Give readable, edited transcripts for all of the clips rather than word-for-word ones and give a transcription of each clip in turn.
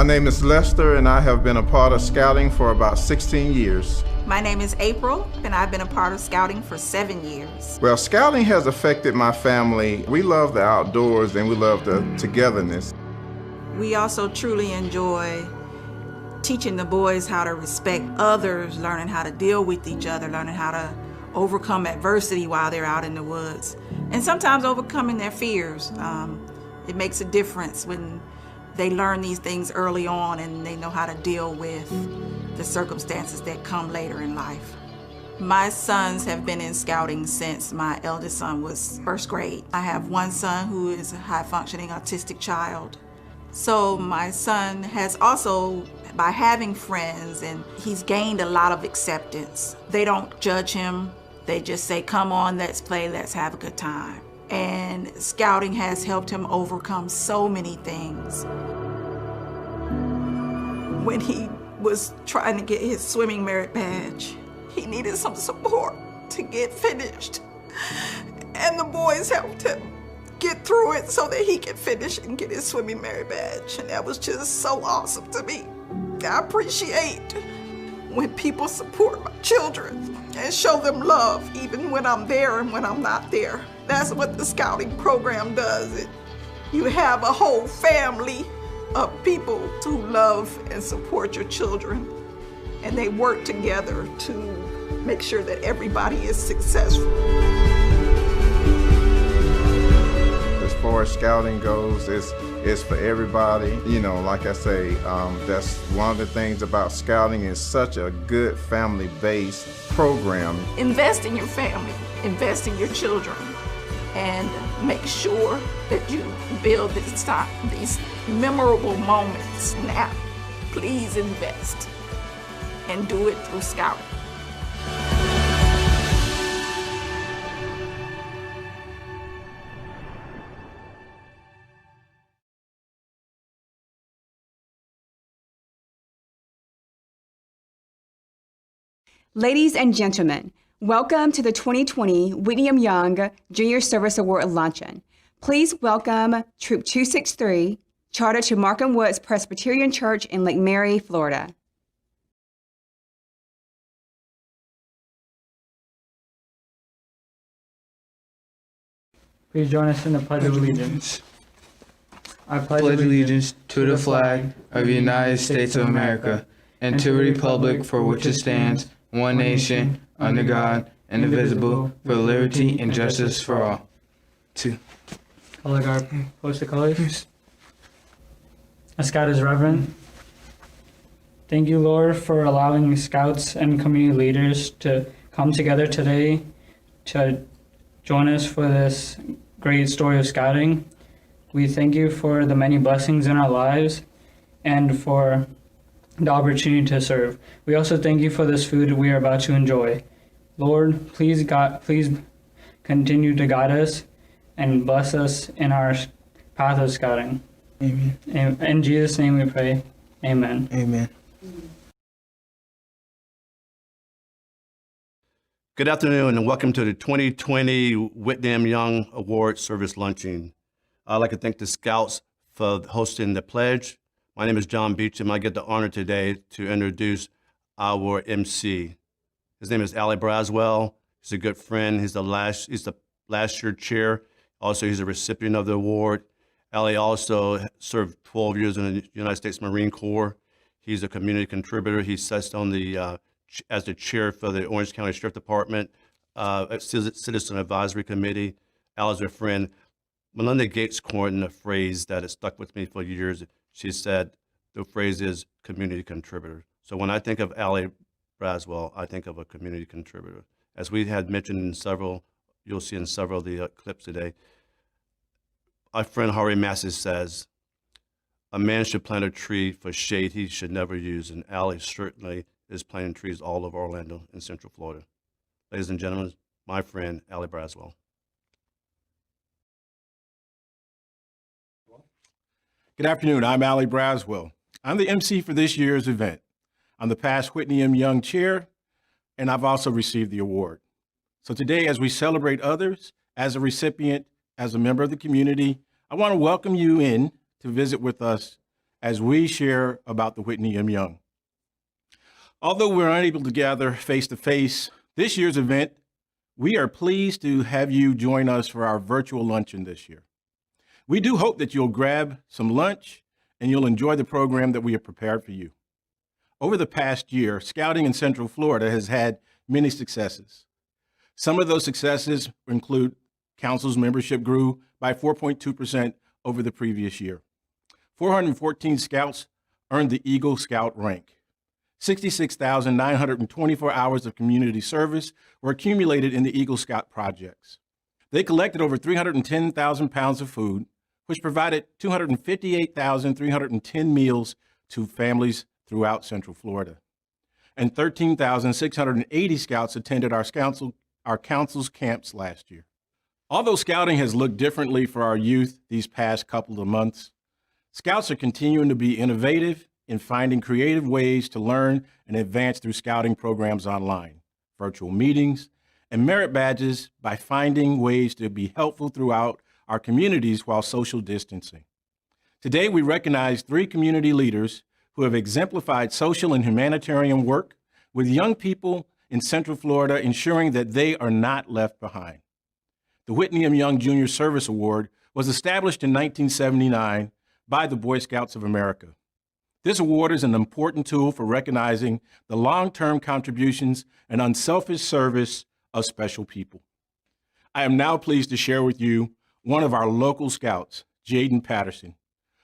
name is Lester, and I have been a part of Scouting for about 16 years. My name is April, and I've been a part of Scouting for 7 years. Well, Scouting has affected my family. We love the outdoors, and we love the togetherness. We also truly enjoy teaching the boys how to respect others, learning how to deal with each other, learning how to overcome adversity while they're out in the woods, and sometimes overcoming their fears. It makes a difference when they learn these things early on and they know how to deal with the circumstances that come later in life. My sons have been in Scouting since my eldest son was first grade. I have one son who is a high-functioning autistic child. So my son has also, by having friends, and he's gained a lot of acceptance. They don't judge him. They just say, come on, let's play, let's have a good time. And Scouting has helped him overcome so many things. When he was trying to get his swimming merit badge, he needed some support to get finished. And the boys helped him get through it so that he could finish and get his swimming merit badge. And that was just so awesome to me. I appreciate when people support my children and show them love even when I'm there and when I'm not there. That's what the Scouting program does. You have a whole family of people who love and support your children, and they work together to make sure that everybody is successful. As far as Scouting goes, it's for everybody. You know, like I say, that's one of the things about Scouting is such a good family-based program. Invest in your family, invest in your children, and make sure that you build these memorable moments now. Please invest and do it through Scouting. Ladies and gentlemen, welcome to the 2020 Whitney Young Junior Service Award Luncheon. Please welcome Troop 263, chartered to Markham Woods Presbyterian Church in Lake Mary, Florida. Please join us in the Pledge of Allegiance. I pledge allegiance to the flag of the United States of America and to the republic for which it stands, one nation, under God, indivisible, for liberty and justice for all. Two. Color guard, post the colors. A scout is reverent. Thank you, Lord, for allowing scouts and community leaders to come together today to join us for this great story of Scouting. We thank you for the many blessings in our lives and for the opportunity to serve. We also thank you for this food we are about to enjoy. Lord, please continue to guide us and bless us in our path of Scouting. Amen. In Jesus' name we pray. Amen. Amen. Good afternoon and welcome to the 2020 Whitney M. Young Award Service Luncheon. I'd like to thank the Scouts for hosting the pledge. My name is John Beecham. I get the honor today to introduce our MC. His name is Allie Braswell. He's a good friend. He's the last year chair. Also, he's a recipient of the award. Allie also served 12 years in the United States Marine Corps. He's a community contributor. He sits on the as the chair for the Orange County Sheriff Department Citizen Advisory Committee. Allie's a friend. Melinda Gates coined a phrase that has stuck with me for years. She said the phrase is community contributor. So when I think of Allie Braswell, I think of a community contributor. As we had mentioned in several, you'll see in several of the clips today, our friend Harvey Massey says, a man should plant a tree for shade he should never use, and Allie certainly is planting trees all over Orlando and Central Florida. Ladies and gentlemen, my friend Allie Braswell. Good afternoon, I'm Allie Braswell. I'm the MC for this year's event. I'm the past Whitney M. Young Chair, and I've also received the award. So today, as we celebrate others, as a recipient, as a member of the community, I want to welcome you in to visit with us as we share about the Whitney M. Young. Although we're unable to gather face-to-face this year's event, we are pleased to have you join us for our virtual luncheon this year. We do hope that you'll grab some lunch and you'll enjoy the program that we have prepared for you. Over the past year, Scouting in Central Florida has had many successes. Some of those successes include Council's membership grew by 4.2% over the previous year. 414 Scouts earned the Eagle Scout rank. 66,924 hours of community service were accumulated in the Eagle Scout projects. They collected over 310,000 pounds of food, which provided 258,310 meals to families throughout Central Florida. And 13,680 Scouts attended our council's camps last year. Although Scouting has looked differently for our youth these past couple of months, Scouts are continuing to be innovative in finding creative ways to learn and advance through Scouting programs online, virtual meetings, and merit badges by finding ways to be helpful throughout our communities while social distancing. Today, we recognize 3 community leaders who have exemplified social and humanitarian work with young people in Central Florida, ensuring that they are not left behind. The Whitney M. Young Junior Service Award was established in 1979 by the Boy Scouts of America. This award is an important tool for recognizing the long-term contributions and unselfish service of special people. I am now pleased to share with you one of our local Scouts, Jayden Patterson,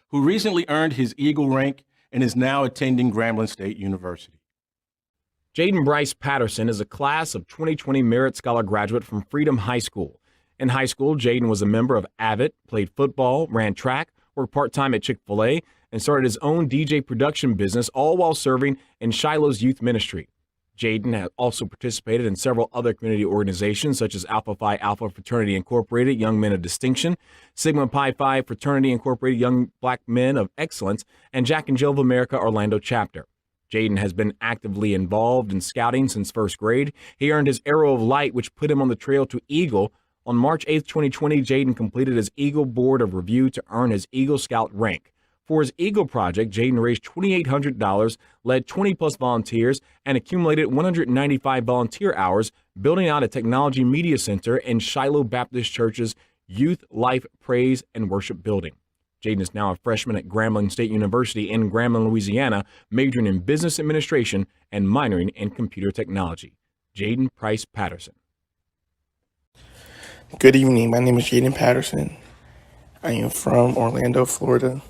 who recently earned his Eagle rank and is now attending Grambling State University. Jayden Bryce Patterson is a class of 2020 Merit Scholar graduate from Freedom High School. In high school, Jayden was a member of AVIT, played football, ran track, worked part-time at Chick-fil-A, and started his own DJ production business, all while serving in Shiloh's youth ministry. Jayden has also participated in several other community organizations such as Alpha Phi Alpha Fraternity Incorporated, Young Men of Distinction, Sigma Pi Phi Fraternity Incorporated, Young Black Men of Excellence, and Jack and Jill of America Orlando Chapter. Jayden has been actively involved in scouting since first grade. He earned his Arrow of Light, which put him on the trail to Eagle. On March 8, 2020, Jayden completed his Eagle Board of Review to earn his Eagle Scout rank. For his Eagle project, Jayden raised $2,800, led 20-plus volunteers, and accumulated 195 volunteer hours building out a technology media center in Shiloh Baptist Church's Youth Life Praise and Worship building. Jayden is now a freshman at Grambling State University in Grambling, Louisiana, majoring in business administration and minoring in computer technology. Jayden Price Patterson. Good evening. My name is Jayden Patterson. I am from Orlando, Florida.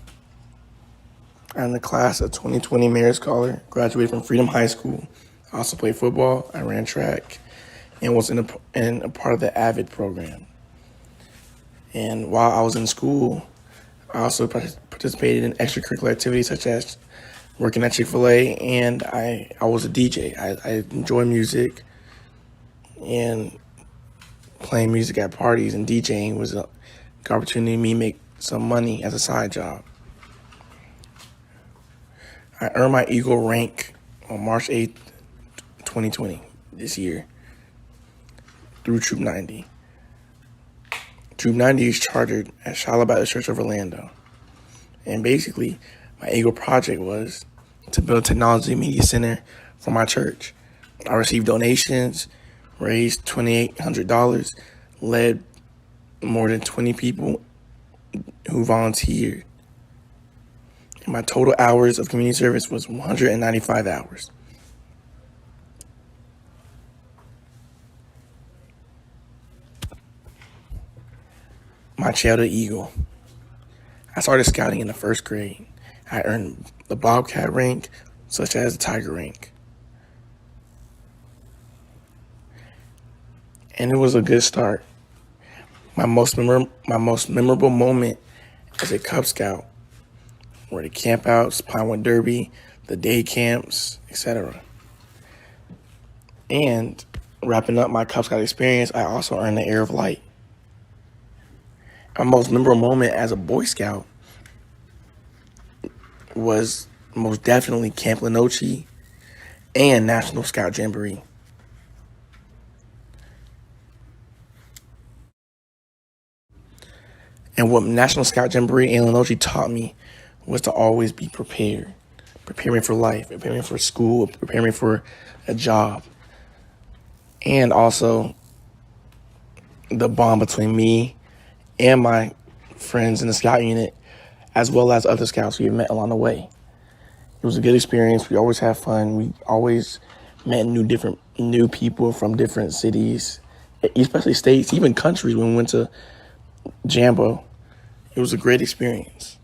I'm the class of 2020 Merit Scholar, graduated from Freedom High School. I also played football, I ran track, and was in a part of the AVID program. And while I was in school, I also participated in extracurricular activities such as working at Chick-fil-A, and I was a DJ. I enjoy music, and playing music at parties and DJing was an opportunity for me to make some money as a side job. I earned my Eagle rank on March 8th, 2020, this year, through Troop 90. Troop 90 is chartered at Shiloh Baptist Church of Orlando. And basically, my Eagle project was to build a technology media center for my church. I received donations, raised $2,800, led more than 20 people who volunteered. And my total hours of community service was 195 hours. My childhood Eagle. I started scouting in the first grade. I earned the Bobcat rank, such as the Tiger rank. And it was a good start. My most memorable moment as a Cub Scout were the campouts, Pinewood Derby, the day camps, etc. And wrapping up my Cub Scout experience, I also earned the Arrow of Light. My most memorable moment as a Boy Scout was most definitely Camp Lenoche and National Scout Jamboree. And what National Scout Jamboree and Lenoche taught me was to always be prepared. Prepare me for life, prepare me for school, prepare me for a job. And also the bond between me and my friends in the scout unit, as well as other scouts we met along the way. It was a good experience. We always had fun. We always met new people from different cities, especially states, even countries when we went to Jambo. It was a great experience.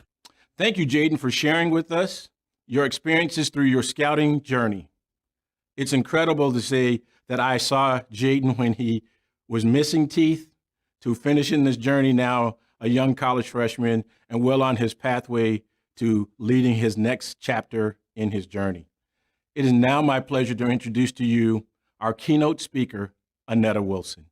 Thank you, Jayden, for sharing with us your experiences through your scouting journey. It's incredible to say that I saw Jayden when he was missing teeth to finishing this journey now, a young college freshman and well on his pathway to leading his next chapter in his journey. It is now my pleasure to introduce to you our keynote speaker, Annetta Wilson.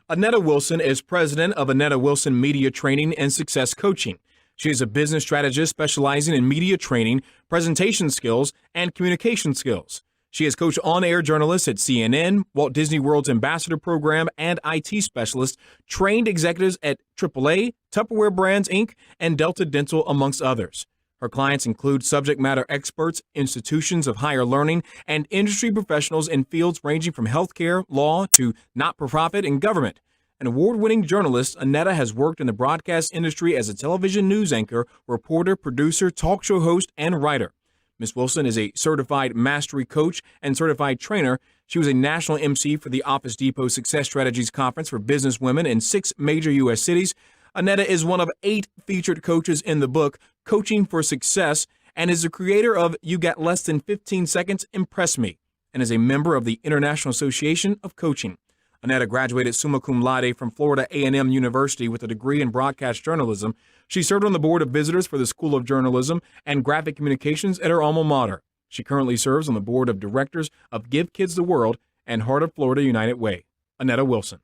Annetta Wilson is president of Annetta Wilson Media Training and Success Coaching. She is a business strategist specializing in media training, presentation skills, and communication skills. She has coached on-air journalists at CNN, Walt Disney World's Ambassador Program, and IT specialists, trained executives at AAA, Tupperware Brands, Inc., and Delta Dental, amongst others. Her clients include subject matter experts, institutions of higher learning, and industry professionals in fields ranging from healthcare, law, to not-for-profit and government. An award-winning journalist, Annetta has worked in the broadcast industry as a television news anchor, reporter, producer, talk show host, and writer. Ms. Wilson is a certified mastery coach and certified trainer. She was a national MC for the Office Depot Success Strategies Conference for business women in 6 major U.S. cities. Annetta is one of 8 featured coaches in the book, Coaching for Success, and is the creator of You Got Less Than 15 Seconds, Impress Me, and is a member of the International Association of Coaching. Annetta graduated summa cum laude from Florida A&M University with a degree in broadcast journalism. She served on the board of visitors for the School of Journalism and Graphic Communications at her alma mater. She currently serves on the board of directors of Give Kids the World and Heart of Florida United Way. Annetta Wilson.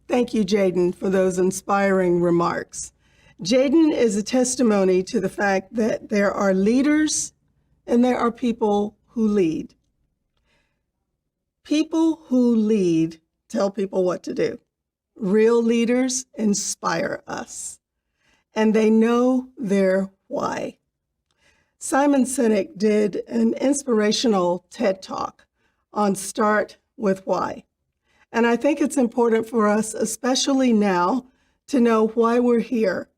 Thank you, Jayden, for those inspiring remarks. Jayden is a testimony to the fact that there are leaders and there are people who lead. People who lead tell people what to do. Real leaders inspire us, and they know their why. Simon Sinek did an inspirational TED Talk on Start with Why. And I think it's important for us, especially now, to know why we're here,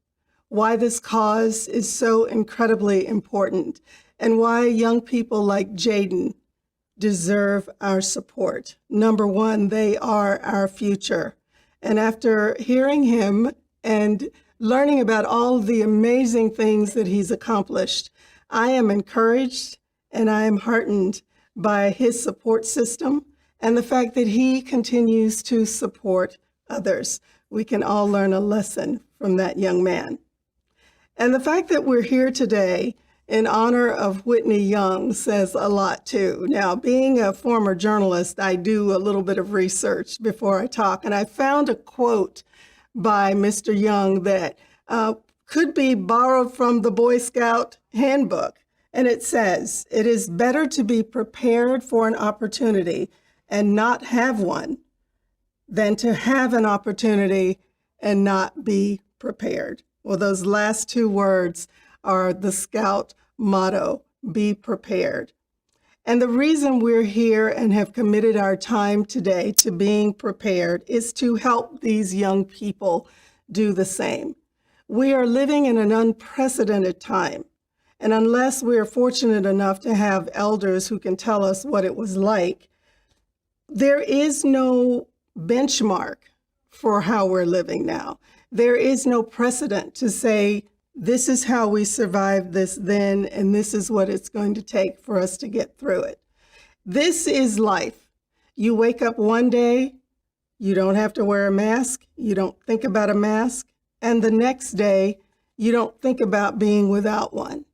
why this cause is so incredibly important, and why young people like Jayden deserve our support. Number one, they are our future. And after hearing him and learning about all the amazing things that he's accomplished, I am encouraged and I am heartened by his support system and the fact that he continues to support others. We can all learn a lesson from that young man. And the fact that we're here today in honor of Whitney Young says a lot too. Now, being a former journalist, I do a little bit of research before I talk, and I found a quote by Mr. Young that could be borrowed from the Boy Scout handbook. And it says, "It is better to be prepared for an opportunity and not have one than to have an opportunity and not be prepared." Well, those last 2 words are the Scout motto, be prepared. And the reason we're here and have committed our time today to being prepared is to help these young people do the same. We are living in an unprecedented time. And unless we are fortunate enough to have elders who can tell us what it was like, there is no benchmark for how we're living now. There is no precedent to say, this is how we survived this then, and this is what it's going to take for us to get through it. This is life. You wake up one day, you don't have to wear a mask, you don't think about a mask, and the next day, you don't think about being without one.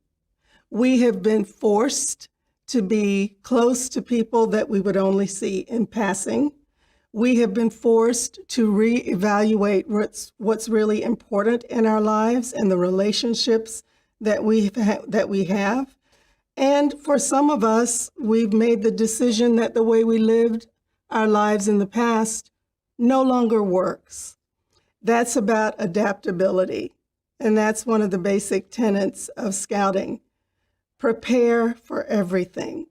We have been forced to be close to people that we would only see in passing. We have been forced to reevaluate what's really important in our lives and the relationships that we have. And for some of us, we've made the decision that the way we lived our lives in the past no longer works. That's about adaptability. and that's one of the basic tenets of scouting. Prepare for everything.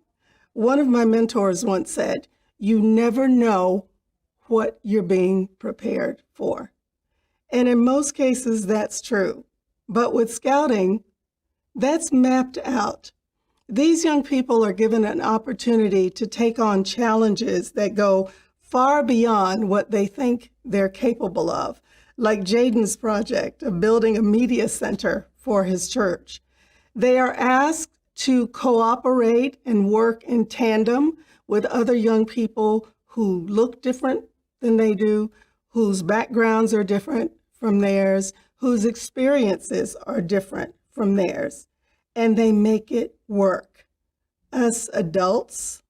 One of my mentors once said, "You never know what you're being prepared for." And in most cases, that's true. But with scouting, that's mapped out. These young people are given an opportunity to take on challenges that go far beyond what they think they're capable of, like Jayden's project of building a media center for his church. They are asked to cooperate and work in tandem with other young people who look different than they do, whose backgrounds are different from theirs, whose experiences are different from theirs, and they make it work. Us adults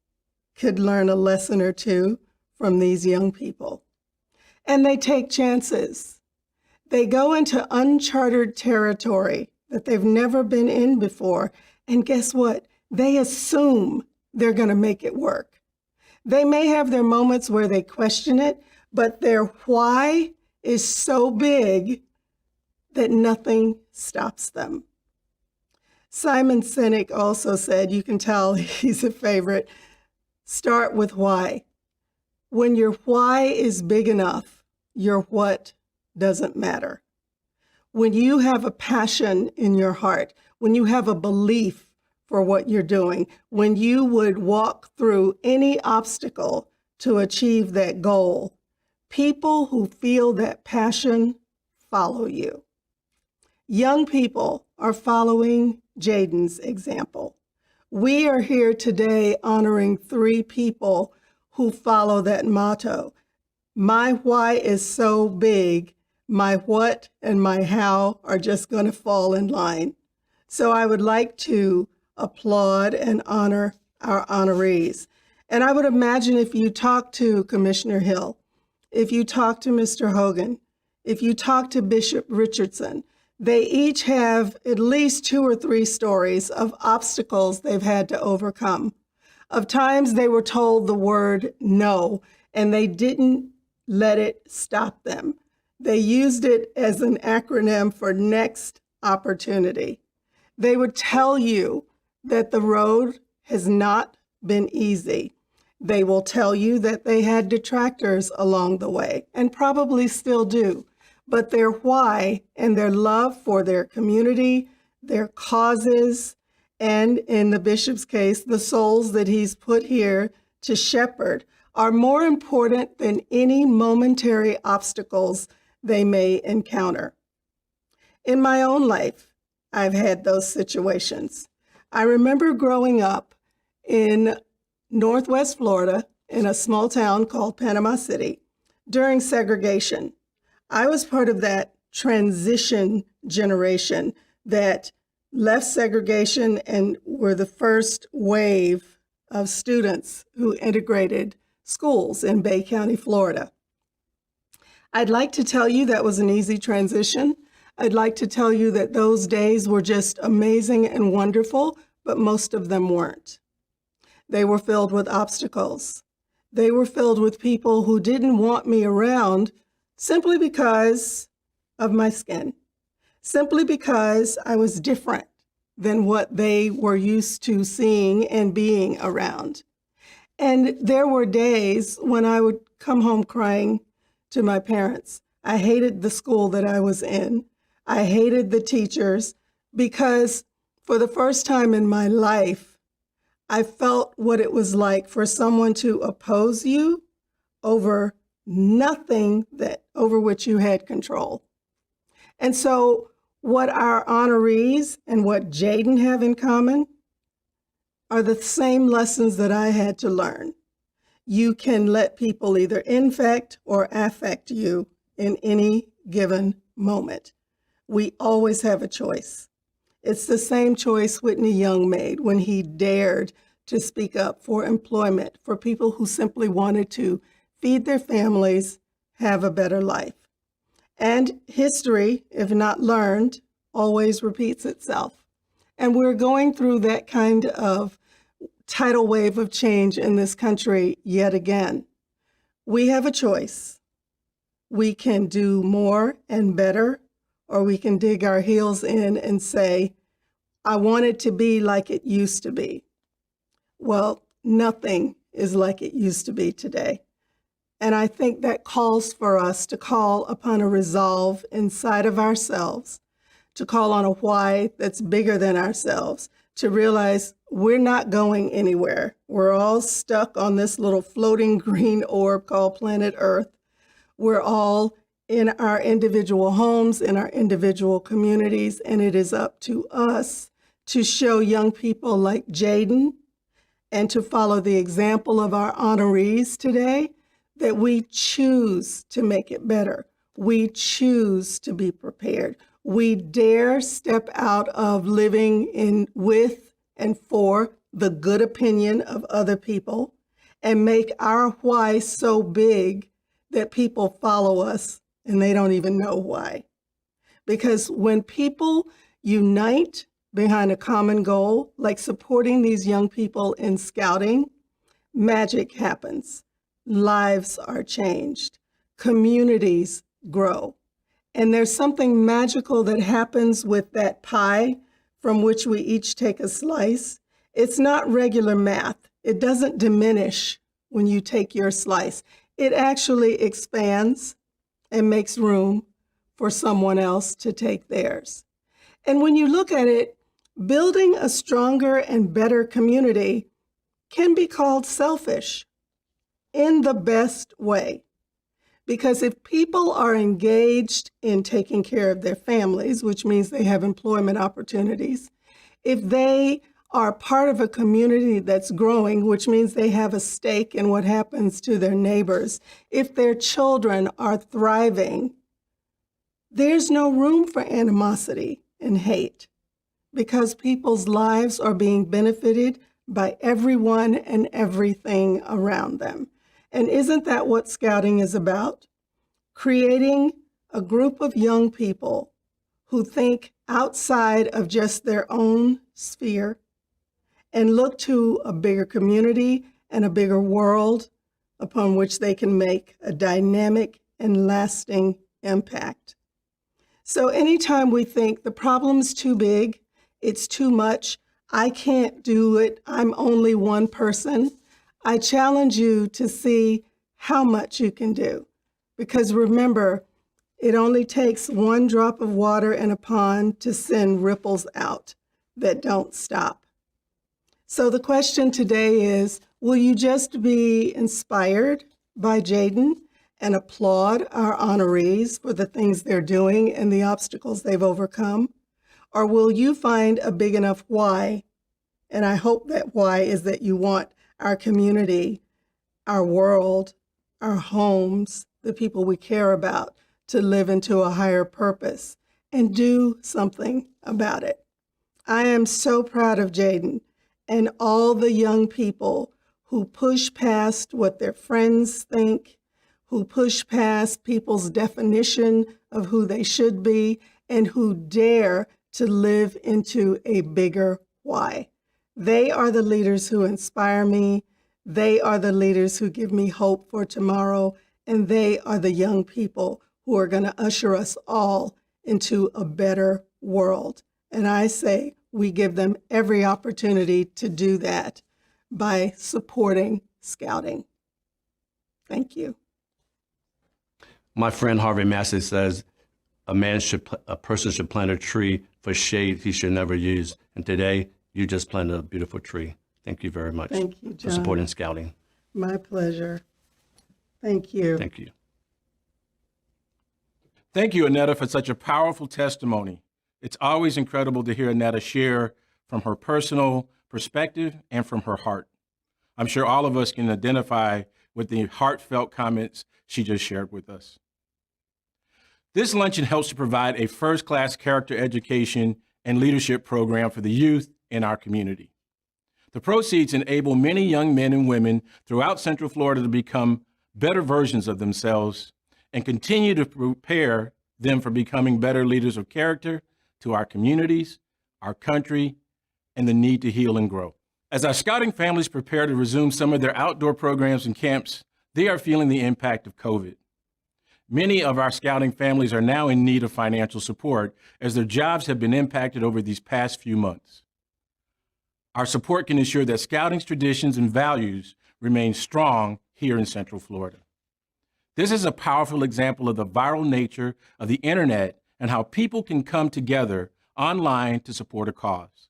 could learn a lesson or two from these young people. And they take chances. They go into uncharted territory that they've never been in before, and guess what? They assume they're going to make it work. They may have their moments where they question it, but their why is so big that nothing stops them. Simon Sinek also said, you can tell he's a favorite, start with why. When your why is big enough, your what doesn't matter. When you have a passion in your heart, when you have a belief for what you're doing, when you would walk through any obstacle to achieve that goal, people who feel that passion follow you. Young people are following Jayden's example. We are here today honoring 3 people who follow that motto. My why is so big, my what and my how are just going to fall in line. So I would like to applaud and honor our honorees. And I would imagine if you talk to Commissioner Hill, if you talk to Mr. Hogan, if you talk to Bishop Richardson, they each have at least 2 or 3 stories of obstacles they've had to overcome, of times they were told the word no, and they didn't let it stop them. They used it as an acronym for next opportunity. They would tell you that the road has not been easy. They will tell you that they had detractors along the way, and probably still do. But their why and their love for their community, their causes, and in the bishop's case, the souls that he's put here to shepherd are more important than any momentary obstacles they may encounter. In my own life, I've had those situations. I remember growing up in Northwest Florida in a small town called Panama City during segregation. I was part of that transition generation that left segregation and were the first wave of students who integrated schools in Bay County, Florida. I'd like to tell you that was an easy transition. I'd like to tell you that those days were just amazing and wonderful, but most of them weren't. They were filled with obstacles. They were filled with people who didn't want me around simply because of my skin, simply because I was different than what they were used to seeing and being around. And there were days when I would come home crying to my parents. I hated the school that I was in. I hated the teachers because for the first time in my life, I felt what it was like for someone to oppose you over nothing over which you had control. And so what our honorees and what Jayden have in common are the same lessons that I had to learn. You can let people either infect or affect you in any given moment. We always have a choice. It's the same choice Whitney Young made when he dared to speak up for employment for people who simply wanted to feed their families, have a better life. And history, if not learned, always repeats itself. And we're going through that kind of tidal wave of change in this country yet again. We have a choice. We can do more and better, or we can dig our heels in and say, I want it to be like it used to be. Well, nothing is like it used to be today. And I think that calls for us to call upon a resolve inside of ourselves, to call on a why that's bigger than ourselves, to realize we're not going anywhere. We're all stuck on this little floating green orb called planet Earth. We're all in our individual homes, in our individual communities, and it is up to us to show young people like Jayden and to follow the example of our honorees today that we choose to make it better. We choose to be prepared. We dare step out of living in with and for the good opinion of other people and make our why so big that people follow us and they don't even know why. Because when people unite behind a common goal, like supporting these young people in scouting, magic happens. Lives are changed. Communities grow. And there's something magical that happens with that pie from which we each take a slice. It's not regular math. It doesn't diminish when you take your slice. It actually expands and makes room for someone else to take theirs. And when you look at it, building a stronger and better community can be called selfish in the best way. Because if people are engaged in taking care of their families, which means they have employment opportunities, if they are part of a community that's growing, which means they have a stake in what happens to their neighbors, if their children are thriving, there's no room for animosity and hate because people's lives are being benefited by everyone and everything around them. And isn't that what scouting is about? Creating a group of young people who think outside of just their own sphere and look to a bigger community and a bigger world upon which they can make a dynamic and lasting impact. So anytime we think the problem's too big, it's too much, I can't do it, I'm only one person, I challenge you to see how much you can do. Because remember, it only takes one drop of water in a pond to send ripples out that don't stop. So the question today is, will you just be inspired by Jayden and applaud our honorees for the things they're doing and the obstacles they've overcome? Or will you find a big enough why? And I hope that why is that you want our community, our world, our homes, the people we care about to live into a higher purpose and do something about it. I am so proud of Jayden and all the young people who push past what their friends think, who push past people's definition of who they should be, and who dare to live into a bigger why. They are the leaders who inspire me. They are the leaders who give me hope for tomorrow. And they are the young people who are going to usher us all into a better world. And I say we give them every opportunity to do that by supporting scouting. Thank you. My friend Harvey Massey says a person should plant a tree for shade he should never use. And today, you just planted a beautiful tree. Thank you very much. Thank you, John. For supporting scouting. My pleasure. Thank you. Thank you. Thank you, Annetta, for such a powerful testimony. It's always incredible to hear Annetta share from her personal perspective and from her heart. I'm sure all of us can identify with the heartfelt comments she just shared with us. This luncheon helps to provide a first-class character education and leadership program for the youth in our community. The proceeds enable many young men and women throughout Central Florida to become better versions of themselves and continue to prepare them for becoming better leaders of character to our communities, our country, and the need to heal and grow. As our scouting families prepare to resume some of their outdoor programs and camps, they are feeling the impact of COVID. Many of our scouting families are now in need of financial support as their jobs have been impacted over these past few months. Our support can ensure that scouting's traditions and values remain strong here in Central Florida. This is a powerful example of the viral nature of the internet and how people can come together online to support a cause.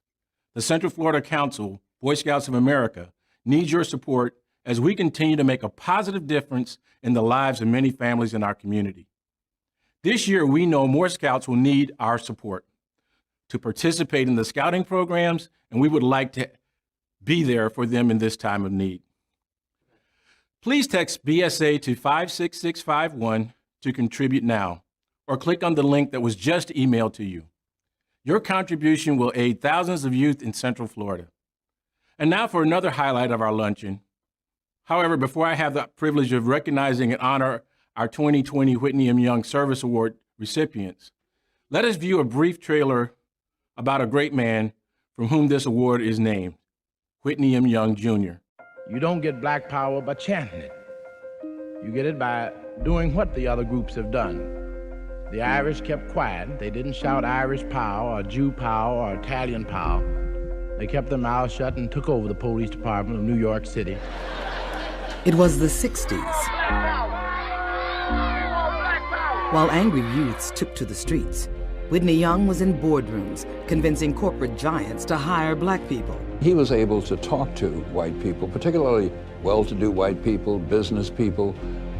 The Central Florida Council, Boy Scouts of America, needs your support as we continue to make a positive difference in the lives of many families in our community. This year, we know more Scouts will need our support to participate in the scouting programs, and we would like to be there for them in this time of need. Please text BSA to 56651 to contribute now, or click on the link that was just emailed to you. Your contribution will aid thousands of youth in Central Florida. And now for another highlight of our luncheon. However, before I have the privilege of recognizing and honor our 2020 Whitney M. Young Service Award recipients, let us view a brief trailer about a great man from whom this award is named, Whitney M. Young, Jr. You don't get black power by chanting it. You get it by doing what the other groups have done. The Irish kept quiet. They didn't shout Irish power or Jew power or Italian power. They kept their mouths shut and took over the police department of New York City. It was the 60s. While angry youths took to the streets, Whitney Young was in boardrooms, convincing corporate giants to hire black people. He was able to talk to white people, particularly well-to-do white people, business people,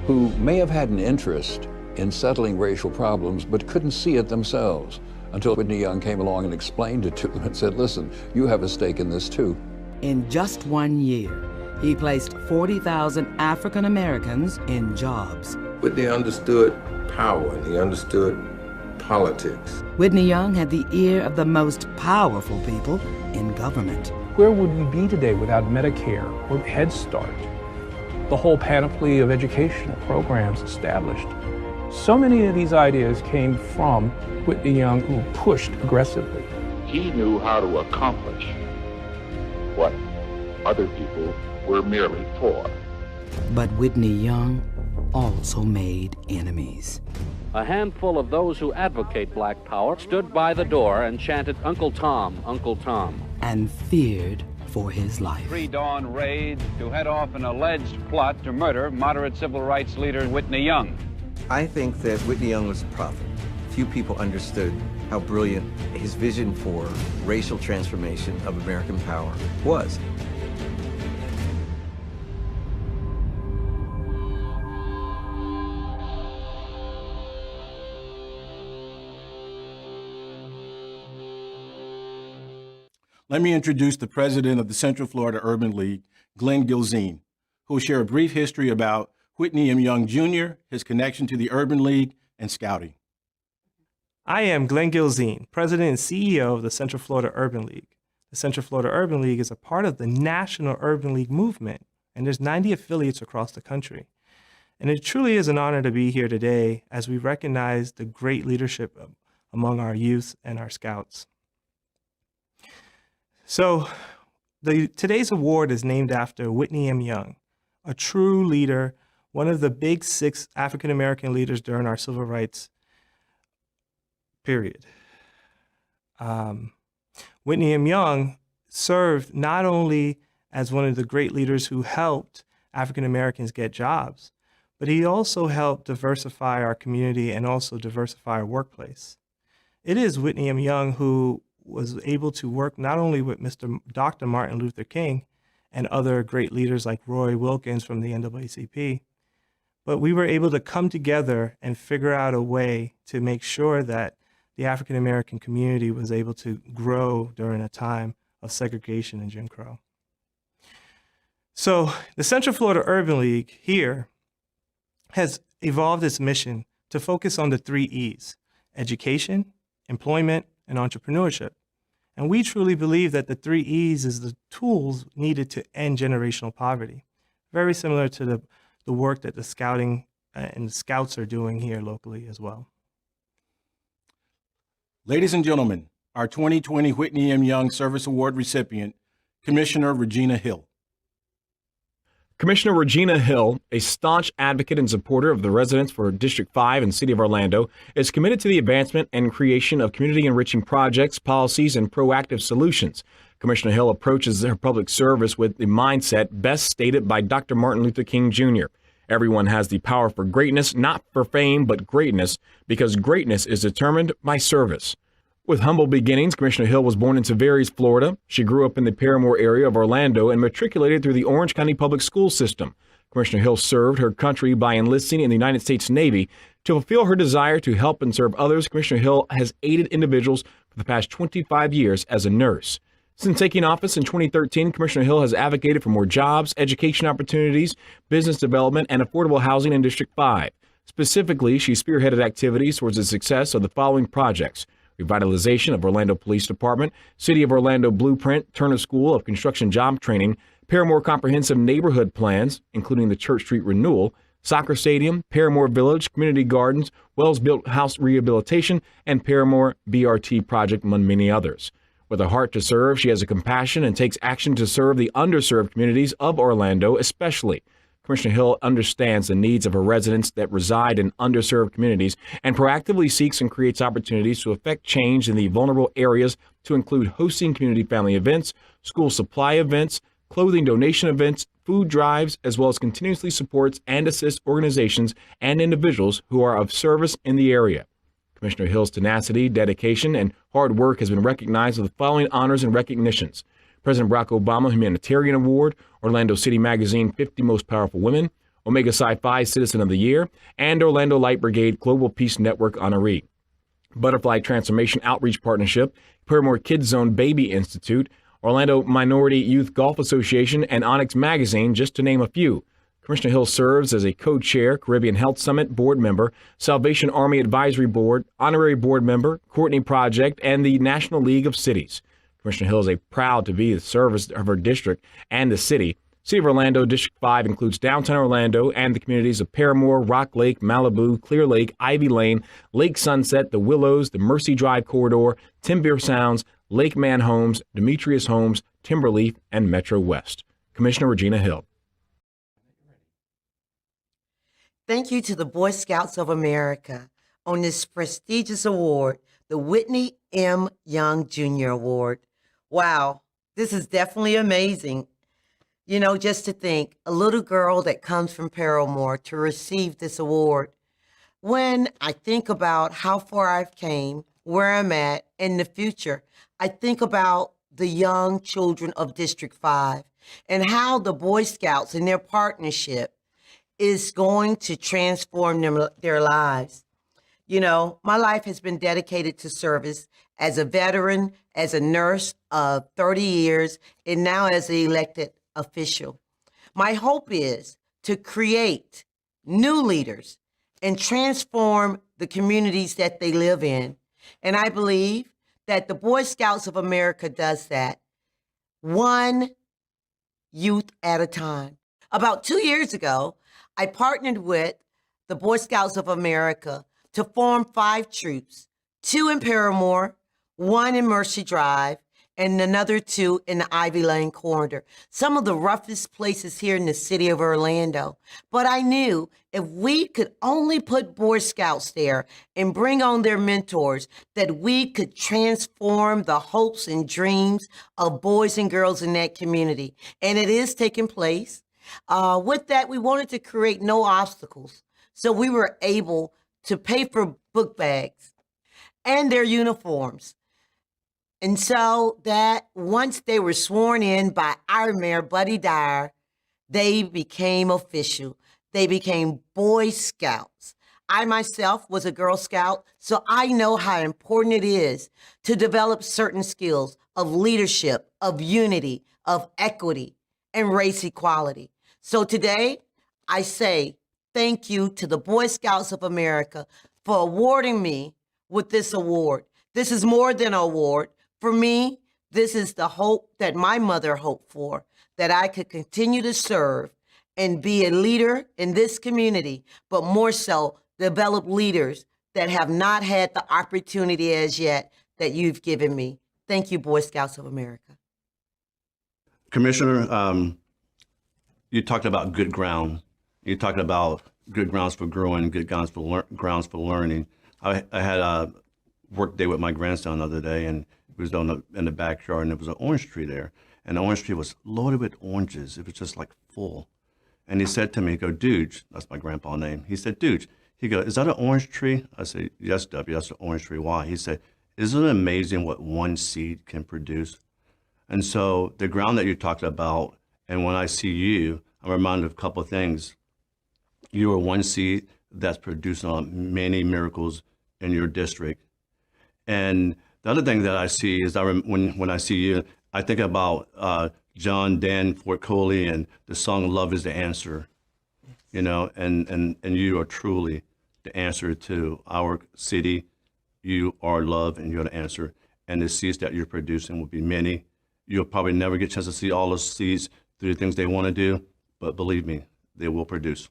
who may have had an interest in settling racial problems, but couldn't see it themselves until Whitney Young came along and explained it to them and said, listen, you have a stake in this too. In just 1 year, he placed 40,000 African Americans in jobs. Whitney understood power, and he understood politics. Whitney Young had the ear of the most powerful people in government. Where would we be today without Medicare or Head Start? The whole panoply of educational programs established. So many of these ideas came from Whitney Young, who pushed aggressively. He knew how to accomplish what other people were merely for. But Whitney Young also made enemies. A handful of those who advocate black power stood by the door and chanted, "Uncle Tom, Uncle Tom," and feared for his life. Pre-dawn raid to head off an alleged plot to murder moderate civil rights leader Whitney Young. I think that Whitney Young was a prophet. Few people understood how brilliant his vision for racial transformation of American power was. Let me introduce the president of the Central Florida Urban League, Glenn Gilzean, who will share a brief history about Whitney M. Young, Jr., his connection to the Urban League, and scouting. I am Glenn Gilzean, president and CEO of the Central Florida Urban League. The Central Florida Urban League is a part of the National Urban League movement, and there's 90 affiliates across the country. And it truly is an honor to be here today as we recognize the great leadership among our youth and our scouts. So today's award is named after Whitney M. Young, a true leader, one of the big 6 African-American leaders during our civil rights period. Whitney M. Young served not only as one of the great leaders who helped African-Americans get jobs, but he also helped diversify our community and also diversify our workplace. It is Whitney M. Young who was able to work not only with Dr. Martin Luther King and other great leaders like Roy Wilkins from the NAACP, but we were able to come together and figure out a way to make sure that the African American community was able to grow during a time of segregation and Jim Crow. So the Central Florida Urban League here has evolved its mission to focus on the 3 E's: education, employment, and entrepreneurship. And we truly believe that the 3 E's is the tools needed to end generational poverty. Very similar to the work that the scouting and the scouts are doing here locally as well. Ladies and gentlemen, our 2020 Whitney M. Young Service Award recipient, Commissioner Regina Hill. Commissioner Regina Hill, a staunch advocate and supporter of the residents for District 5 and City of Orlando, is committed to the advancement and creation of community-enriching projects, policies, and proactive solutions. Commissioner Hill approaches her public service with the mindset best stated by Dr. Martin Luther King Jr. Everyone has the power for greatness, not for fame, but greatness, because greatness is determined by service. With humble beginnings, Commissioner Hill was born in Tavares, Florida. She grew up in the Paramore area of Orlando and matriculated through the Orange County Public School System. Commissioner Hill served her country by enlisting in the United States Navy. To fulfill her desire to help and serve others, Commissioner Hill has aided individuals for the past 25 years as a nurse. Since taking office in 2013, Commissioner Hill has advocated for more jobs, education opportunities, business development, and affordable housing in District 5. Specifically, she spearheaded activities towards the success of the following projects: revitalization of Orlando Police Department, City of Orlando Blueprint, Turner School of Construction Job Training, Paramore Comprehensive Neighborhood Plans, including the Church Street Renewal, Soccer Stadium, Paramore Village, Community Gardens, Wells Built House Rehabilitation, and Paramore BRT Project, among many others. With a heart to serve, she has a compassion and takes action to serve the underserved communities of Orlando especially. Commissioner Hill understands the needs of her residents that reside in underserved communities and proactively seeks and creates opportunities to affect change in the vulnerable areas, to include hosting community family events, school supply events, clothing donation events, food drives, as well as continuously supports and assists organizations and individuals who are of service in the area. Commissioner Hill's tenacity, dedication, and hard work has been recognized with the following honors and recognitions: President Barack Obama Humanitarian Award, Orlando City Magazine 50 Most Powerful Women, Omega Psi Phi Citizen of the Year, and Orlando Light Brigade Global Peace Network honoree. Butterfly Transformation Outreach Partnership, Paramore Kids Zone Baby Institute, Orlando Minority Youth Golf Association, and Onyx Magazine, just to name a few. Commissioner Hill serves as a co-chair, Caribbean Health Summit board member, Salvation Army Advisory Board, honorary board member, Courtney Project, and the National League of Cities. Commissioner Hill is proud to be the service of her district and the city. City of Orlando District 5 includes downtown Orlando and the communities of Paramore, Rock Lake, Malibu, Clear Lake, Ivy Lane, Lake Sunset, the Willows, the Mercy Drive Corridor, Timber Sounds, Lake Man Homes, Demetrius Homes, Timberleaf, and Metro West. Commissioner Regina Hill. Thank you to the Boy Scouts of America on this prestigious award, the Whitney M. Young Jr. Award. Wow, this is definitely amazing. You know, just to think, a little girl that comes from Paramore to receive this award. When I think about how far I've came, where I'm at, in the future, I think about the young children of District 5 and how the Boy Scouts and their partnership is going to transform their lives. You know, my life has been dedicated to service as a veteran, as a nurse of 30 years, and now as an elected official. My hope is to create new leaders and transform the communities that they live in. And I believe that the Boy Scouts of America does that one youth at a time. About 2 years ago, I partnered with the Boy Scouts of America to form 5 troops, 2 in Paramore, 1 in Mercy Drive, and another 2 in the Ivy Lane corridor, some of the roughest places here in the city of Orlando. But I knew if we could only put Boy Scouts there and bring on their mentors, that we could transform the hopes and dreams of boys and girls in that community. And it is taking place. With that, we wanted to create no obstacles. So we were able to pay for book bags and their uniforms. And so that once they were sworn in by our mayor, Buddy Dyer, they became official. They became Boy Scouts. I myself was a Girl Scout, so I know how important it is to develop certain skills of leadership, of unity, of equity, and race equality. So today, I say thank you to the Boy Scouts of America for awarding me with this award. This is more than an award. For me, this is the hope that my mother hoped for, that I could continue to serve and be a leader in this community, but more so develop leaders that have not had the opportunity as yet that you've given me. Thank you, Boy Scouts of America. Commissioner, you talked about good ground. You talked about good grounds for growing, good grounds for learning. I had a work day with my grandson the other day, and he was in the backyard, and there was an orange tree there. And the orange tree was loaded with oranges. It was just like full. And he said to me, he go, Dude, that's my grandpa's name. He said, Dude, he go, is that an orange tree? I said, yes, W, that's an orange tree. Why? He said, isn't it amazing what one seed can produce? And so the ground that you talked about, and when I see you, I'm reminded of a couple of things. You are one seed that's producing many miracles in your district. And the other thing that I see is when I see you, I think about John Dan Fort Coley and the song "Love Is the Answer," you know, and you are truly the answer to our city. You are love, and you're the answer. And the seeds that you're producing will be many. You'll probably never get a chance to see all those seeds through the things they want to do, but believe me, they will produce.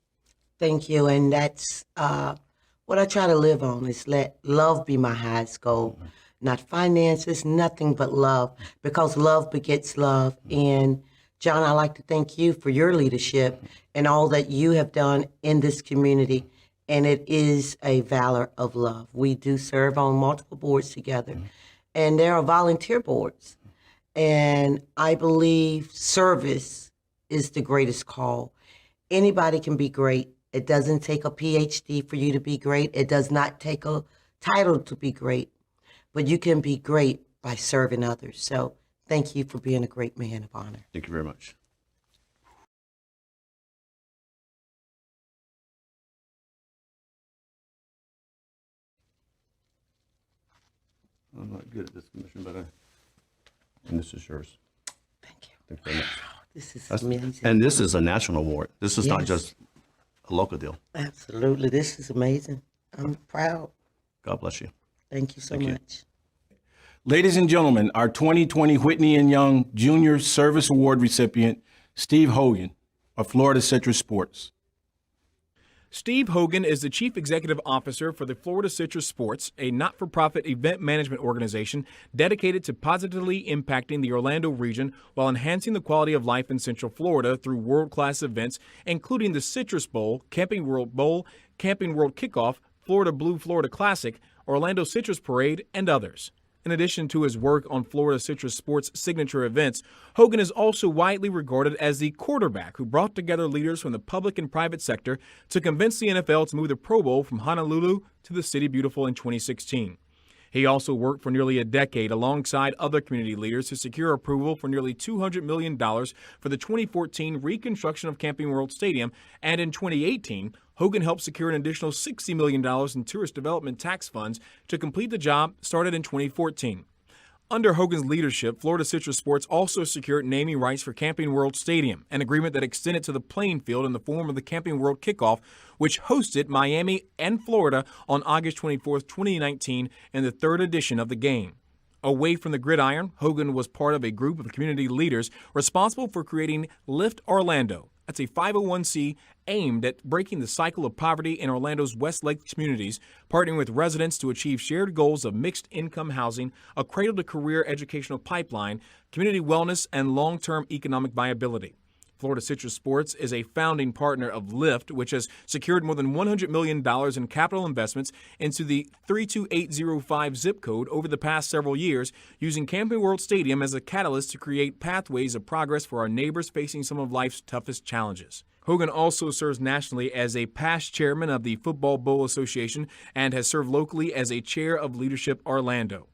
Thank you, and that's what I try to live on, is let love be my highest goal. Not finances, nothing but love, because love begets love. And John, I'd like to thank you for your leadership and all that you have done in this community. And it is a valor of love. We do serve on multiple boards together, and there are volunteer boards. And I believe service is the greatest call. Anybody can be great. It doesn't take a PhD for you to be great. It does not take a title to be great. But you can be great by serving others. So thank you for being a great man of honor. Thank you very much. I'm not good at this commission, but and this is yours. Thank you. Thank you very much. This is amazing. And this is a national award. This is not Yes. just a local deal. Absolutely. This is amazing. I'm proud. God bless you. Thank you so Thank you. much. Ladies and gentlemen, our 2020 Whitney and Young Junior Service Award recipient, Steve Hogan of Florida Citrus Sports. Steve Hogan is the Chief Executive Officer for the Florida Citrus Sports, a not-for-profit event management organization dedicated to positively impacting the Orlando region while enhancing the quality of life in Central Florida through world-class events, including the Citrus Bowl, Camping World Bowl, Camping World Kickoff, Florida Blue Florida Classic, Orlando Citrus Parade, and others. In addition to his work on Florida Citrus Sports' signature events, Hogan is also widely regarded as the quarterback who brought together leaders from the public and private sector to convince the NFL to move the Pro Bowl from Honolulu to the City Beautiful in 2016. He also worked for nearly a decade alongside other community leaders to secure approval for nearly $200 million for the 2014 reconstruction of Camping World Stadium, and in 2018, Hogan helped secure an additional $60 million in tourist development tax funds to complete the job started in 2014. Under Hogan's leadership, Florida Citrus Sports also secured naming rights for Camping World Stadium, an agreement that extended to the playing field in the form of the Camping World Kickoff, which hosted Miami and Florida on August 24, 2019, in the third edition of the game. Away from the gridiron, Hogan was part of a group of community leaders responsible for creating Lift Orlando. That's a 501c aimed at breaking the cycle of poverty in Orlando's West Lake communities, partnering with residents to achieve shared goals of mixed income housing, a cradle-to-career educational pipeline, community wellness, and long-term economic viability. Florida Citrus Sports is a founding partner of LIFT, which has secured more than $100 million in capital investments into the 32805 zip code over the past several years, using Camping World Stadium as a catalyst to create pathways of progress for our neighbors facing some of life's toughest challenges. Hogan also serves nationally as a past chairman of the Football Bowl Association and has served locally as a chair of Leadership Orlando.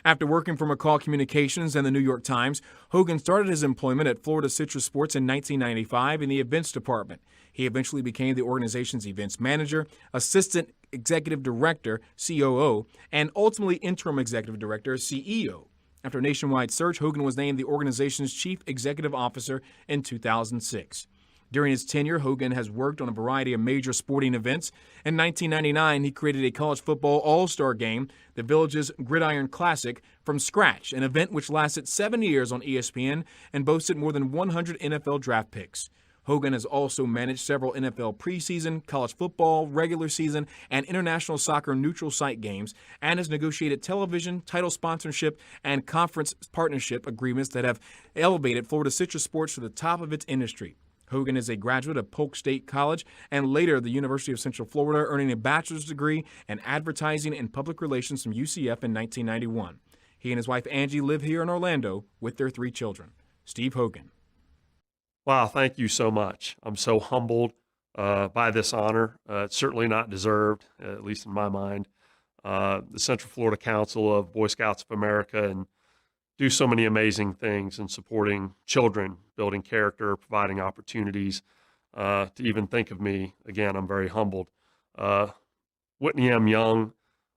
After working for McCall Communications and the New York Times, Hogan started his employment at Florida Citrus Sports in 1995 in the events department. He eventually became the organization's events manager, assistant executive director, COO, and ultimately interim executive director, CEO. After a nationwide search, Hogan was named the organization's chief executive officer in 2006. During his tenure, Hogan has worked on a variety of major sporting events. In 1999, he created a college football all-star game, the Village's Gridiron Classic, from scratch, an event which lasted 7 years on ESPN and boasted more than 100 NFL draft picks. Hogan has also managed several NFL preseason, college football, regular season, and international soccer neutral site games, and has negotiated television, title sponsorship, and conference partnership agreements that have elevated Florida Citrus Sports to the top of its industry. Hogan is a graduate of Polk State College and later the University of Central Florida, earning a bachelor's degree in advertising and public relations from UCF in 1991. He and his wife Angie live here in Orlando with their 3 children. Steve Hogan. Wow, thank you so much. I'm so humbled by this honor. It's certainly not deserved, at least in my mind. The Central Florida Council of Boy Scouts of America and do so many amazing things in supporting children, building character, providing opportunities. To even think of me, again, I'm very humbled. Whitney M. Young,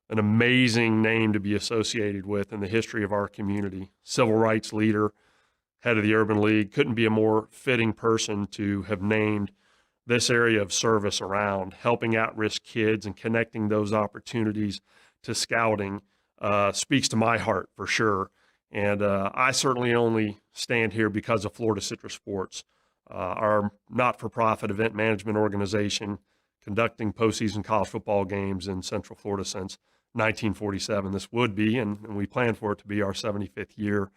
an amazing name to be associated with in the history of our community. Civil rights leader, head of the Urban League. Couldn't be a more fitting person to have named this area of service around, helping at-risk kids and connecting those opportunities to scouting speaks to my heart for sure. And I certainly only stand here because of Florida Citrus Sports, our not-for-profit event management organization conducting postseason college football games in Central Florida since 1947. This would be, and we plan for it to be, our 75th year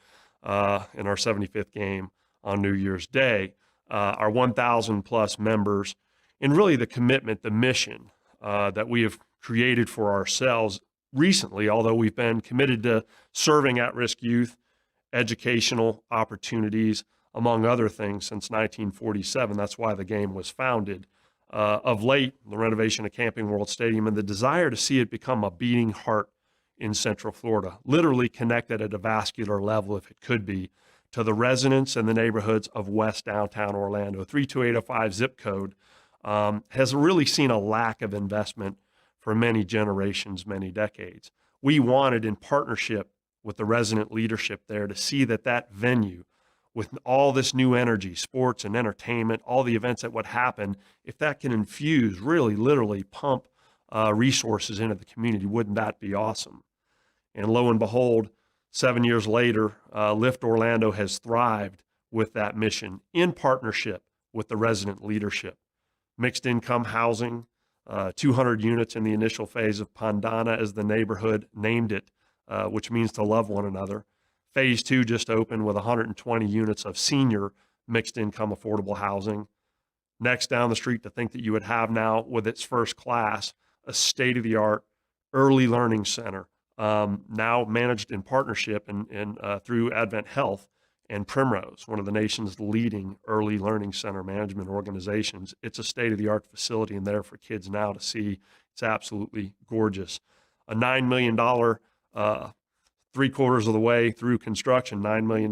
in our 75th game on New Year's Day. Our 1,000 plus members, and really the commitment, the mission that we have created for ourselves recently, although we've been committed to serving at-risk youth, educational opportunities, among other things, since 1947. That's why the game was founded. Of late, the renovation of Camping World Stadium and the desire to see it become a beating heart in Central Florida, literally connected at a vascular level, if it could be, to the residents and the neighborhoods of West Downtown Orlando. 32805 zip code has really seen a lack of investment for many generations, many decades. We wanted, in partnership with the resident leadership there, to see that venue, with all this new energy, sports and entertainment, all the events that would happen, if that can infuse, really literally pump resources into the community, wouldn't that be awesome? And lo and behold, 7 years later, Lift Orlando has thrived with that mission in partnership with the resident leadership. Mixed income housing, 200 units in the initial phase of Pandana, as the neighborhood named it, which means to love one another. Phase 2 just opened with 120 units of senior mixed income affordable housing. Next down the street, to think that you would have now with its first class, a state-of-the-art early learning center, now managed in partnership and through Advent Health and Primrose, one of the nation's leading early learning center management organizations. It's a state-of-the-art facility and there for kids now to see. It's absolutely gorgeous. A $9 million, 3/4 of the way through construction, $9 million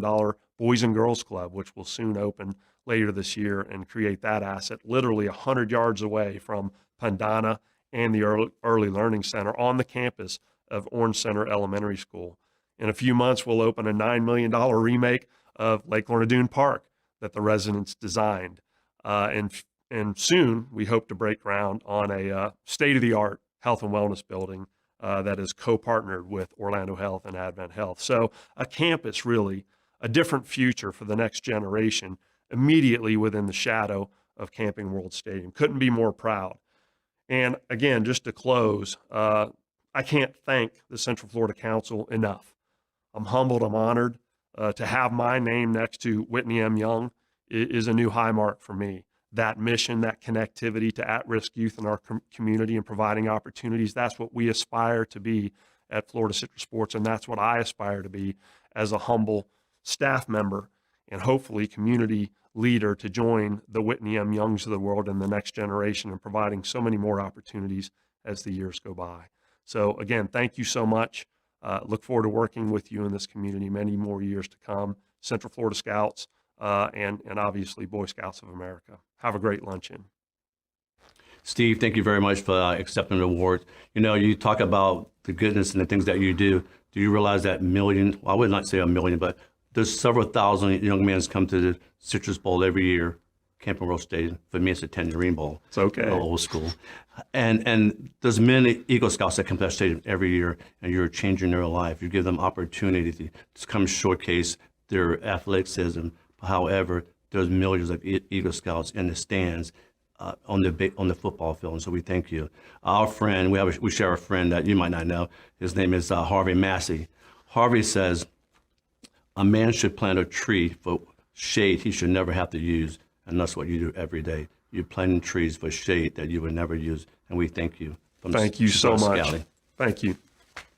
Boys and Girls Club, which will soon open later this year and create that asset literally 100 yards away from Pandana and the early learning center on the campus of Orange Center Elementary School. In a few months, we'll open a $9 million remake of Lake Lorna Dune Park that the residents designed. And soon, we hope to break ground on a state-of-the-art health and wellness building that is co-partnered with Orlando Health and Advent Health. So a campus, really, a different future for the next generation, immediately within the shadow of Camping World Stadium. Couldn't be more proud. And again, just to close, I can't thank the Central Florida Council enough. I'm humbled, I'm honored. To have my name next to Whitney M. Young is a new high mark for me. That mission, that connectivity to at-risk youth in our community and providing opportunities, that's what we aspire to be at Florida Citrus Sports, and that's what I aspire to be as a humble staff member and hopefully community leader to join the Whitney M. Youngs of the world in the next generation and providing so many more opportunities as the years go by. So again, thank you so much. Look forward to working with you in this community many more years to come. Central Florida Scouts and obviously Boy Scouts of America. Have a great luncheon. Steve, thank you very much for accepting the award. You know, you talk about the goodness and the things that you do. Do you realize that well, I would not say a million, but there's several thousand young men come to the Citrus Bowl every year, Camping World Stadium. For me, it's a Tangerine Bowl. It's okay. Old school. And there's many Eagle Scouts that come to that stadium every year, and you're changing their life. You give them opportunity to come showcase their athleticism. However, there's millions of Eagle Scouts in the stands on the football field, and so we thank you. Our friend, we share a friend that you might not know. His name is Harvey Massey. Harvey says, a man should plant a tree for shade he should never have to use, And that's what you do every day. You plant trees for shade that you would never use, and we thank you. Thank you so much. Scouting. Thank you.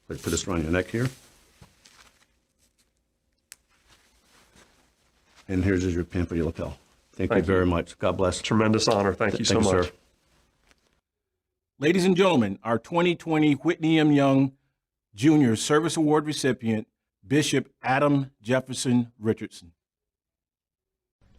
Put this around your neck here. And here's your pin for your lapel. Thank you very much. God bless. Tremendous honor. Thank you so much. Sir. Ladies and gentlemen, our 2020 Whitney M. Young Jr. Service Award recipient, Bishop Adam Jefferson Richardson.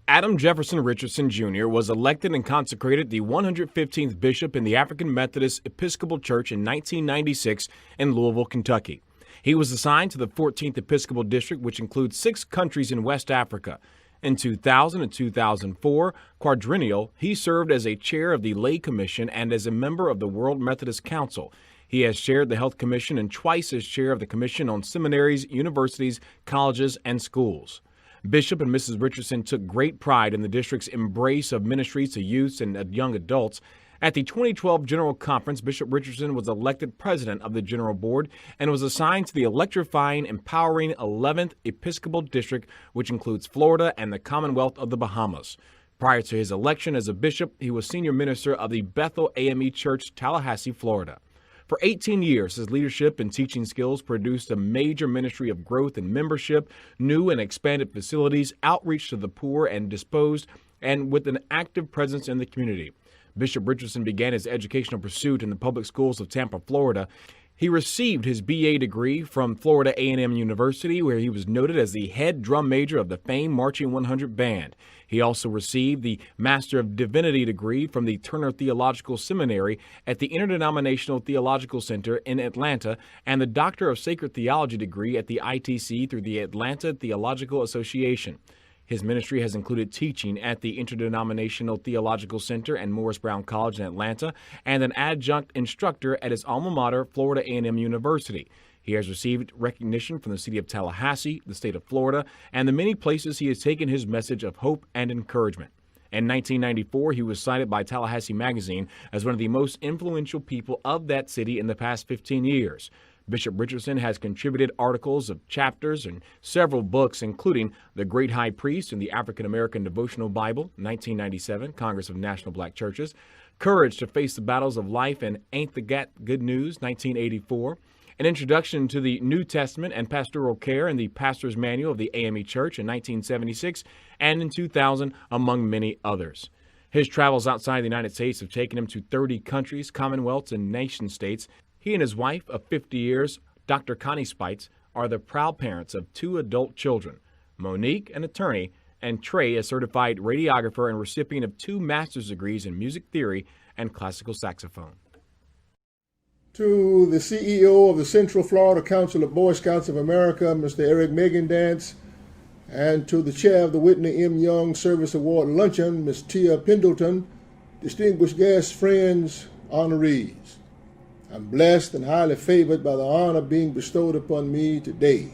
Adam Jefferson Richardson Jr. was elected and consecrated the 115th bishop in the African Methodist Episcopal Church in 1996 in Louisville, Kentucky. He was assigned to the 14th Episcopal District, which includes 6 countries in West Africa. In 2000 and 2004 quadrennial, he served as a chair of the Lay Commission and as a member of the World Methodist Council. He has chaired the Health Commission and twice as chair of the Commission on Seminaries, Universities, Colleges, and Schools. Bishop and Mrs. Richardson took great pride in the district's embrace of ministries to youths and young adults. At the 2012 General Conference, Bishop Richardson was elected president of the General Board and was assigned to the electrifying, empowering 11th Episcopal District, which includes Florida and the Commonwealth of the Bahamas. Prior to his election as a bishop, he was senior minister of the Bethel AME Church, Tallahassee, Florida. For 18 years, his leadership and teaching skills produced a major ministry of growth and membership, new and expanded facilities, outreach to the poor and disposed, and with an active presence in the community. Bishop Richardson began his educational pursuit in the public schools of Tampa, Florida. He received his BA degree from Florida A&M University, where he was noted as the head drum major of the famed Marching 100 Band. He also received the Master of Divinity degree from the Turner Theological Seminary at the Interdenominational Theological Center in Atlanta and the Doctor of Sacred Theology degree at the ITC through the Atlanta Theological Association. His ministry has included teaching at the Interdenominational Theological Center and Morris Brown College in Atlanta and an adjunct instructor at his alma mater, Florida A&M University. He has received recognition from the city of Tallahassee, the state of Florida, and the many places he has taken his message of hope and encouragement. In 1994, he was cited by Tallahassee Magazine as one of the most influential people of that city in the past 15 years. Bishop Richardson has contributed articles of chapters and several books, including The Great High Priest and the African American Devotional Bible, 1997, Congress of National Black Churches, Courage to Face the Battles of Life and Ain't the Gat Good News, 1984, An Introduction to the New Testament and Pastoral Care and the Pastor's Manual of the AME Church in 1976, and in 2000, among many others. His travels outside the United States have taken him to 30 countries, commonwealths, and nation states. He and his wife of 50 years, Dr. Connie Spites, are the proud parents of 2 adult children, Monique, an attorney, and Trey, a certified radiographer and recipient of 2 master's degrees in music theory and classical saxophone. To the CEO of the Central Florida Council of Boy Scouts of America, Mr. Eric Megandance, and to the chair of the Whitney M. Young Service Award Luncheon, Ms. Tia Pendleton, distinguished guests, friends, honorees. I'm blessed and highly favored by the honor being bestowed upon me today.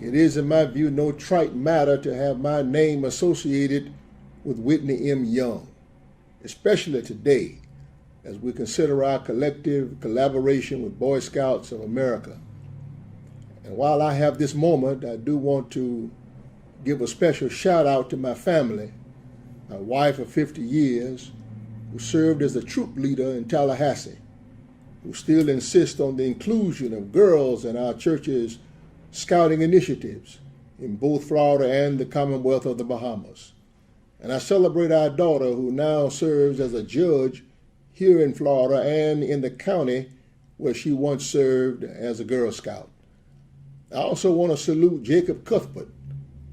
It is, in my view, no trite matter to have my name associated with Whitney M. Young, especially today as we consider our collective collaboration with Boy Scouts of America. And while I have this moment, I do want to give a special shout out to my family, my wife of 50 years, who served as a troop leader in Tallahassee, who still insist on the inclusion of girls in our church's scouting initiatives in both Florida and the Commonwealth of the Bahamas. And I celebrate our daughter, who now serves as a judge here in Florida and in the county where she once served as a Girl Scout. I also want to salute Jacob Cuthbert,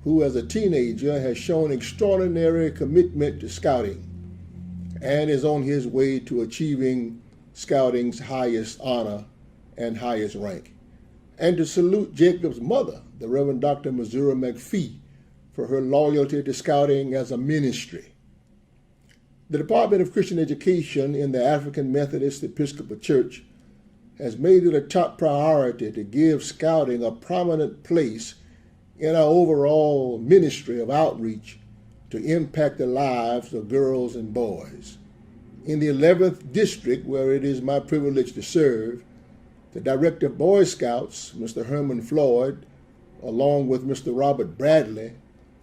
who as a teenager has shown extraordinary commitment to scouting and is on his way to achieving Scouting's highest honor and highest rank. And to salute Jacob's mother, the Reverend Dr. Missouri McPhee, for her loyalty to Scouting as a ministry. The Department of Christian Education in the African Methodist Episcopal Church has made it a top priority to give Scouting a prominent place in our overall ministry of outreach to impact the lives of girls and boys. In the 11th District, where it is my privilege to serve, the Director of Boy Scouts, Mr. Herman Floyd, along with Mr. Robert Bradley,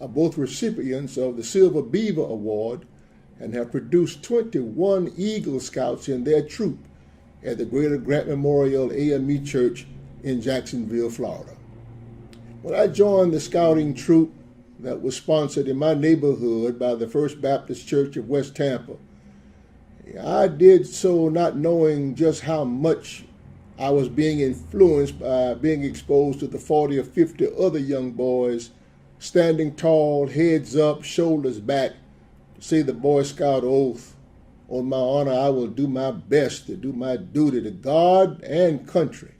are both recipients of the Silver Beaver Award and have produced 21 Eagle Scouts in their troop at the Greater Grant Memorial AME Church in Jacksonville, Florida. When I joined the scouting troop that was sponsored in my neighborhood by the First Baptist Church of West Tampa, I did so not knowing just how much I was being influenced by being exposed to the 40 or 50 other young boys standing tall, heads up, shoulders back, to say the Boy Scout oath. On my honor, I will do my best to do my duty to God and country.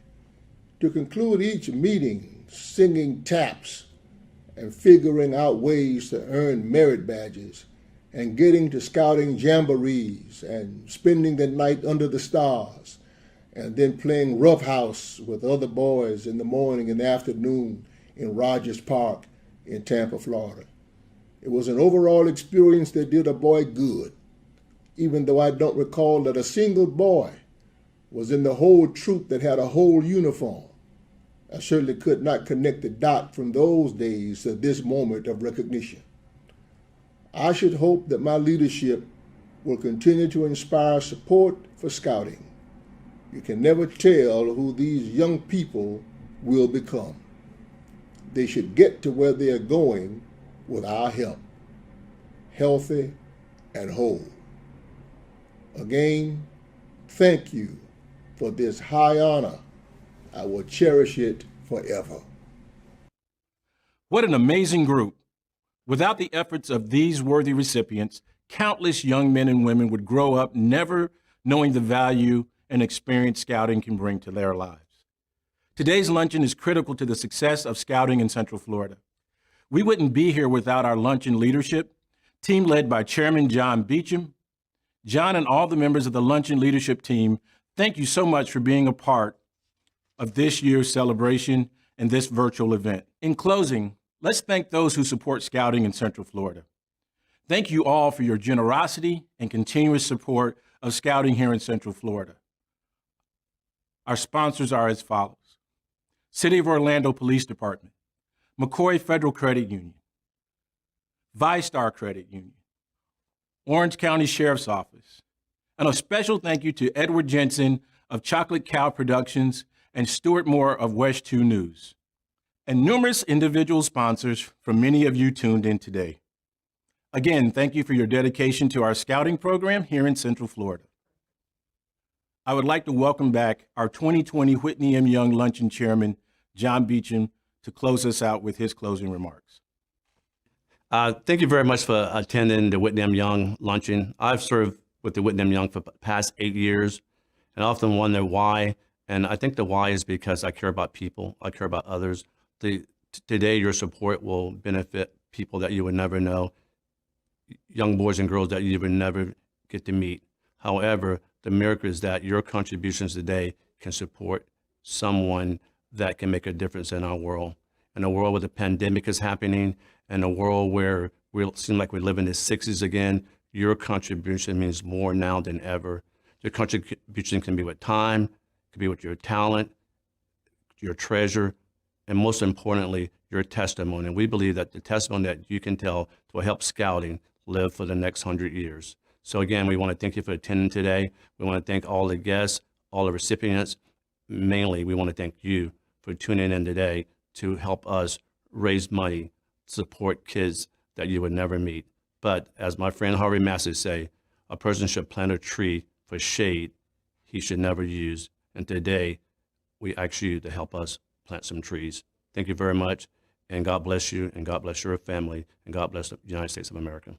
To conclude each meeting, singing taps and figuring out ways to earn merit badges and getting to scouting jamborees and spending the night under the stars and then playing roughhouse with other boys in the morning and afternoon in Rogers Park in Tampa, Florida. It was an overall experience that did a boy good, even though I don't recall that a single boy was in the whole troop that had a whole uniform. I certainly could not connect the dot from those days to this moment of recognition. I should hope that my leadership will continue to inspire support for scouting. You can never tell who these young people will become. They should get to where they are going with our help, healthy and whole. Again, thank you for this high honor. I will cherish it forever. What an amazing group. Without the efforts of these worthy recipients, countless young men and women would grow up never knowing the value and experience scouting can bring to their lives. Today's luncheon is critical to the success of scouting in Central Florida. We wouldn't be here without our luncheon leadership, team led by Chairman John Beecham. John and all the members of the luncheon leadership team, thank you so much for being a part of this year's celebration and this virtual event. In closing, let's thank those who support scouting in Central Florida. Thank you all for your generosity and continuous support of scouting here in Central Florida. Our sponsors are as follows: City of Orlando Police Department, McCoy Federal Credit Union, ViStar Credit Union, Orange County Sheriff's Office, and a special thank you to Edward Jensen of Chocolate Cow Productions and Stuart Moore of West 2 News, and numerous individual sponsors from many of you tuned in today. Again, thank you for your dedication to our scouting program here in Central Florida. I would like to welcome back our 2020 Whitney M. Young Luncheon Chairman, John Beecham, to close us out with his closing remarks. Thank you very much for attending the Whitney M. Young Luncheon. I've served with the Whitney M. Young for the past 8 years, and I often wonder why. And I think the why is because I care about people. I care about others. Today, your support will benefit people that you would never know, young boys and girls that you would never get to meet. However, the miracle is that your contributions today can support someone that can make a difference in our world. In a world where the pandemic is happening, in a world where we seem like we live in the 60s again, your contribution means more now than ever. Your contribution can be with time, could be with your talent, your treasure, and most importantly, your testimony. And we believe that the testimony that you can tell will help scouting live for the next 100 years. So again, we want to thank you for attending today. We want to thank all the guests, all the recipients. Mainly, we want to thank you for tuning in today to help us raise money, support kids that you would never meet. But as my friend Harvey Massey say, a person should plant a tree for shade he should never use. And today, we ask you to help us plant some trees. Thank you very much, and God bless you, and God bless your family, and God bless the United States of America.